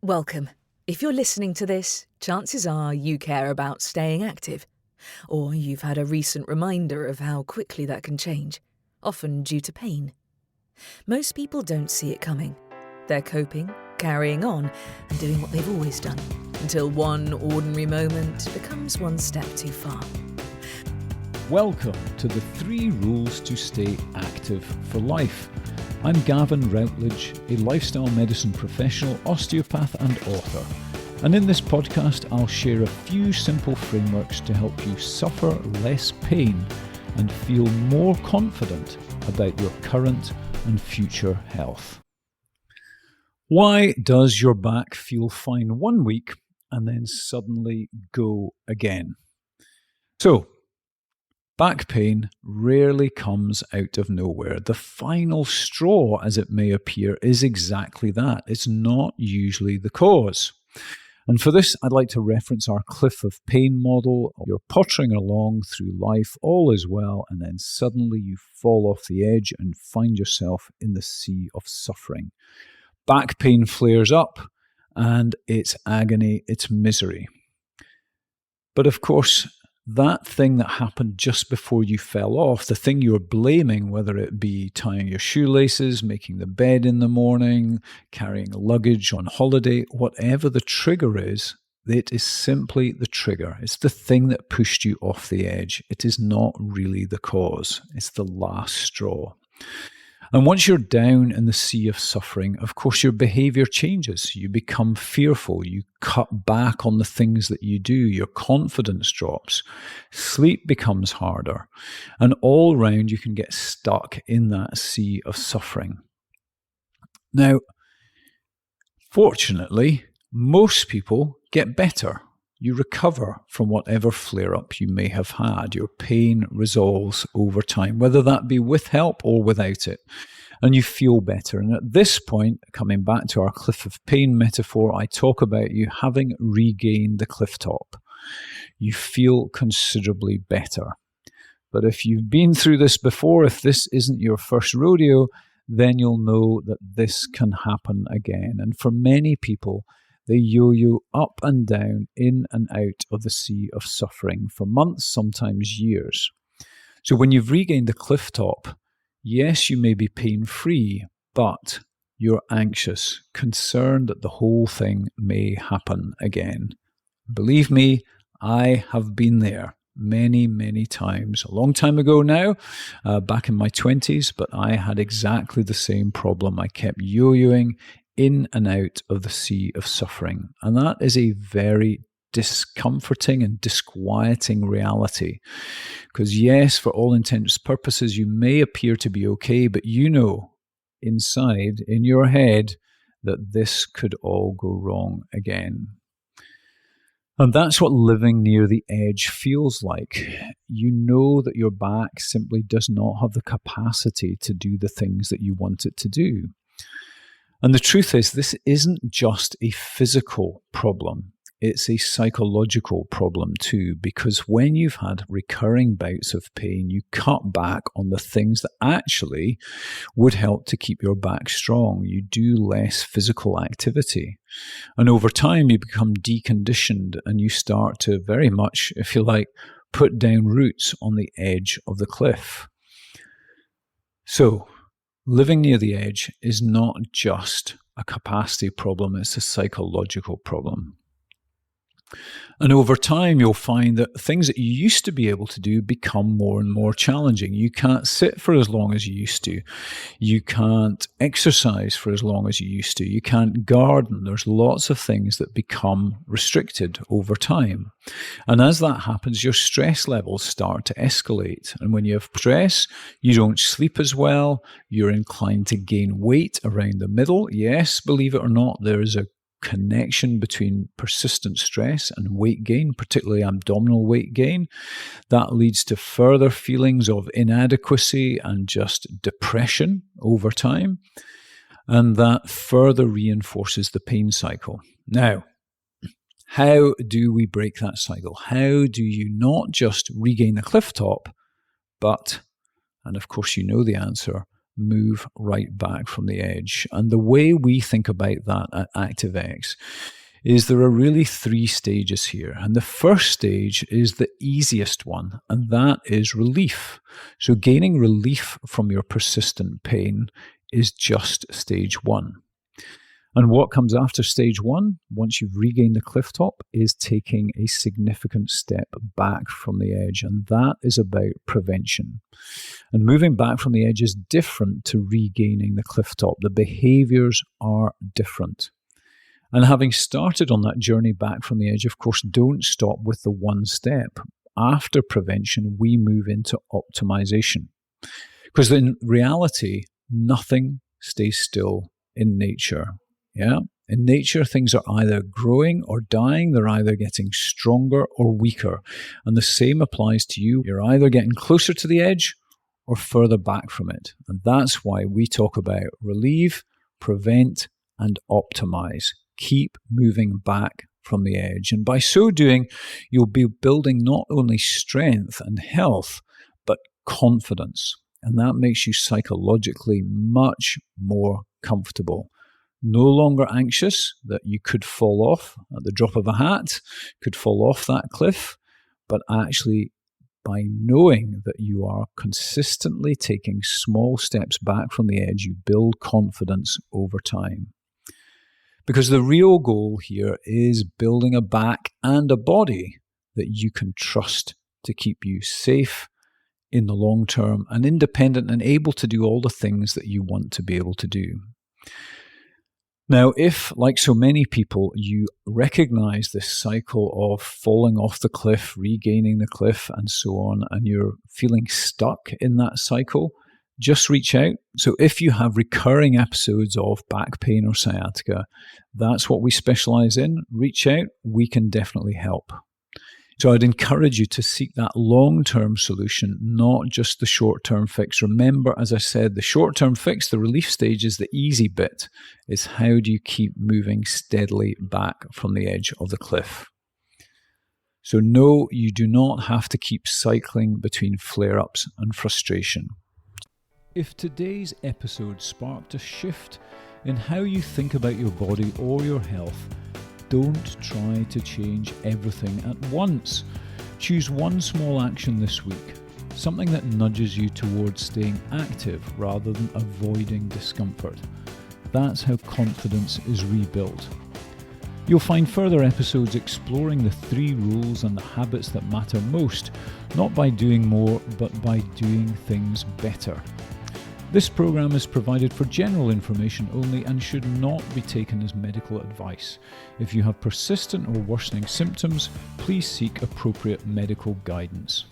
Welcome. If you're listening to this, chances are you care about staying active, or you've had a recent reminder of how quickly that can change, often due to pain. Most people don't see it coming. They're coping, carrying on, and doing what they've always done, until one ordinary moment becomes one step too far. Welcome to the 3 Rules to Stay Active for Life. I'm Gavin Routledge, a lifestyle medicine professional, osteopath and author. And in this podcast, I'll share a few simple frameworks to help you suffer less pain and feel more confident about your current and future health. Why does your back feel fine one week and then suddenly go again? So, back pain rarely comes out of nowhere. The final straw, as it may appear, is exactly that. It's not usually the cause. And for this, I'd like to reference our cliff of pain model. You're pottering along through life, all is well, and then suddenly you fall off the edge and find yourself in the sea of suffering. Back pain flares up, and it's agony, it's misery. But of course, that thing that happened just before you fell off, the thing you're blaming, whether it be tying your shoelaces, making the bed in the morning, carrying luggage on holiday, whatever the trigger is, it is simply the trigger. It's the thing that pushed you off the edge. It is not really the cause. It's the last straw. And once you're down in the sea of suffering, of course, your behavior changes. You become fearful. You cut back on the things that you do. Your confidence drops. Sleep becomes harder. And all round, you can get stuck in that sea of suffering. Now, fortunately, most people get better. You recover from whatever flare-up you may have had. Your pain resolves over time, whether that be with help or without it, and you feel better. And at this point, coming back to our cliff of pain metaphor, I talk about you having regained the cliff top. You feel considerably better. But if you've been through this before, if this isn't your first rodeo, then you'll know that this can happen again. And for many people, they yo-yo up and down, in and out of the sea of suffering for months, sometimes years. So when you've regained the cliff top, yes, you may be pain-free, but you're anxious, concerned that the whole thing may happen again. Believe me, I have been there many, many times. A long time ago now, back in my 20s, but I had exactly the same problem. I kept yo-yoing in and out of the sea of suffering. And that is a very discomforting and disquieting reality. Because yes, for all intents and purposes, you may appear to be okay, but you know inside, in your head, that this could all go wrong again. And that's what living near the edge feels like. You know that your back simply does not have the capacity to do the things that you want it to do. And the truth is, this isn't just a physical problem. It's a psychological problem too, because when you've had recurring bouts of pain, you cut back on the things that actually would help to keep your back strong. You do less physical activity. And over time, you become deconditioned and you start to very much, if you like, put down roots on the edge of the cliff. So, living near the edge is not just a capacity problem, it's a psychological problem. And over time, you'll find that things that you used to be able to do become more and more challenging. You can't sit for as long as you used to. You can't exercise for as long as you used to. You can't garden. There's lots of things that become restricted over time. And as that happens, your stress levels start to escalate. And when you have stress, you don't sleep as well. You're inclined to gain weight around the middle. Yes, believe it or not, there is a connection between persistent stress and weight gain, particularly abdominal weight gain. That leads to further feelings of inadequacy and just depression over time. And that further reinforces the pain cycle. Now, how do we break that cycle? How do you not just regain the cliff top, but, and of course you know the answer, move right back from the edge. And the way we think about that at ActiveX is there are really 3 stages here. And the first stage is the easiest one, and that is relief. So gaining relief from your persistent pain is just stage 1. And what comes after stage 1, once you've regained the cliff top, is taking a significant step back from the edge. And that is about prevention. And moving back from the edge is different to regaining the cliff top. The behaviors are different. And having started on that journey back from the edge, of course, don't stop with the one step. After prevention, we move into optimization. Because in reality, nothing stays still in nature. Yeah? In nature, things are either growing or dying. They're either getting stronger or weaker. And the same applies to you. You're either getting closer to the edge or further back from it. And that's why we talk about relieve, prevent, and optimize. Keep moving back from the edge. And by so doing, you'll be building not only strength and health, but confidence. And that makes you psychologically much more comfortable. No longer anxious that you could fall off at the drop of a hat, could fall off that cliff, but actually by knowing that you are consistently taking small steps back from the edge, you build confidence over time. Because the real goal here is building a back and a body that you can trust to keep you safe in the long term and independent and able to do all the things that you want to be able to do. Now, if, like so many people, you recognize this cycle of falling off the cliff, regaining the cliff, and so on, and you're feeling stuck in that cycle, just reach out. So if you have recurring episodes of back pain or sciatica, that's what we specialize in. Reach out. We can definitely help. So I'd encourage you to seek that long-term solution, not just the short-term fix. Remember, as I said, the short-term fix, the relief stage, is the easy bit. It's how do you keep moving steadily back from the edge of the cliff. So no, you do not have to keep cycling between flare-ups and frustration. If today's episode sparked a shift in how you think about your body or your health, don't try to change everything at once. Choose one small action this week, something that nudges you towards staying active rather than avoiding discomfort. That's how confidence is rebuilt. You'll find further episodes exploring the 3 rules and the habits that matter most, not by doing more, but by doing things better. This program is provided for general information only and should not be taken as medical advice. If you have persistent or worsening symptoms, please seek appropriate medical guidance.